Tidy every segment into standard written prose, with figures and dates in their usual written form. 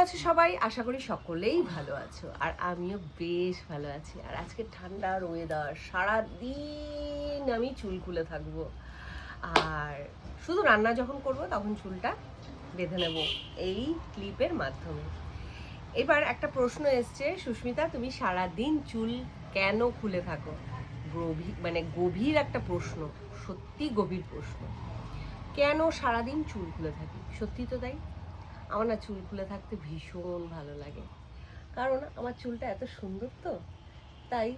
আছো সবাই? আশা করি সকলেই ভালো আছো, আর আমিও বেশ ভালো আছি। আর আজকে ঠান্ডার ওয়েদার, সারাদিন আমি চুল খুলে থাকবো। আর শুধু রান্না যখন করব তখন চুলটা বেঁধে নেব এই ক্লিপের মাধ্যমে। এবার একটা প্রশ্ন এসছে, সুস্মিতা তুমি সারাদিন চুল কেন খুলে থাকো? গভীর একটা প্রশ্ন, সত্যি গভীর প্রশ্ন। কেন সারাদিন চুল খুলে থাকি? সত্যি তো তাই। আমার না চুল খুলে থাকতে ভীষণ ভালো লাগে, কারণ আমার চুলটা এত সুন্দর, তো তাই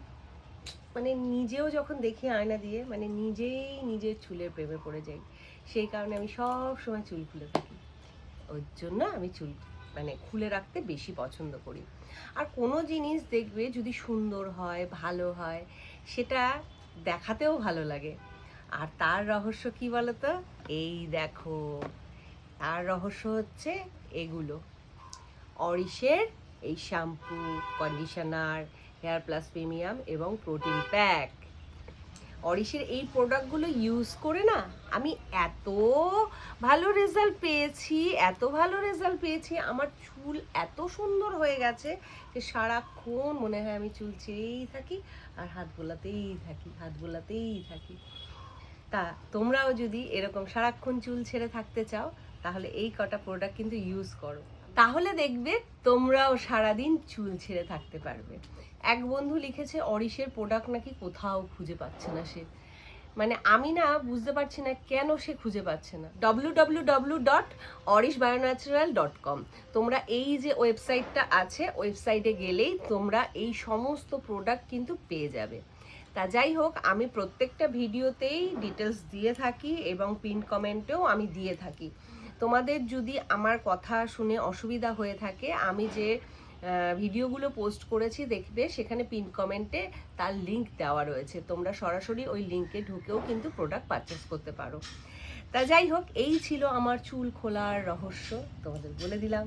নিজেও যখন দেখি আয়না দিয়ে নিজেই নিজের চুলের প্রেমে পড়ে যাই। সেই কারণে আমি সব সময় চুল খুলে থাকি। ওর জন্য আমি চুল খুলে রাখতে বেশি পছন্দ করি। আর কোনো জিনিস দেখবে যদি সুন্দর হয়, ভালো হয়, সেটা দেখাতেও ভালো লাগে। আর তার রহস্য কি বলতো? এই দেখো, তার রহস্য হচ্ছে এগুলো, অরিশের এই shampoo, conditioner, hair plus premium এবং প্রোটিন প্যাক। অরিশের এই প্রোডাক্টগুলো ইউজ করে না আমি এত ভালো রেজাল্ট পেয়েছি, আমার চুল এত সুন্দর হয়ে গেছে যে সারাক্ষণ মনে হয় আমি চুল ছেড়েই থাকি আর হাত বোলাতেই থাকি। তা তোমরাও যদি এরকম সারাক্ষণ চুল ছেড়ে থাকতে চাও, তাহলে এই কটা প্রোডাক্ট কিন্তু ইউজ করো, তাহলে দেখবে তোমরাও সারাদিন চুল ছেড়ে থাকতে পারবে। এক বন্ধু লিখেছে অরিশের প্রোডাক্ট নাকি কোথাও খুঁজে পাচ্ছে না সে। আমি না বুঝতে পারছি না কেন সে খুঁজে পাচ্ছে না। www.orishbionatural.com, তোমরা এই যে ওয়েবসাইটটা আছে, ওয়েবসাইটে গেলেই তোমরা এই সমস্ত প্রোডাক্ট কিন্তু পেয়ে যাবে। তা যাই হোক, আমি প্রত্যেকটা ভিডিওতেই ডিটেলস দিয়ে থাকি এবং পিন কমেন্টেও আমি দিয়ে থাকি। তোমাদের যদি আমার কথা শুনে অসুবিধা হয়ে থাকে, আমি যে ভিডিওগুলো পোস্ট করেছি দেখবে সেখানে পিন কমেন্টে তার লিংক দেওয়া রয়েছে, তোমরা সরাসরি ওই লিংকে ঢুকেও কিন্তু প্রোডাক্ট পারচেস করতে পারো। তা যাই হোক, এই ছিল আমার চুল খোলার রহস্য, তোমাদের বলে দিলাম।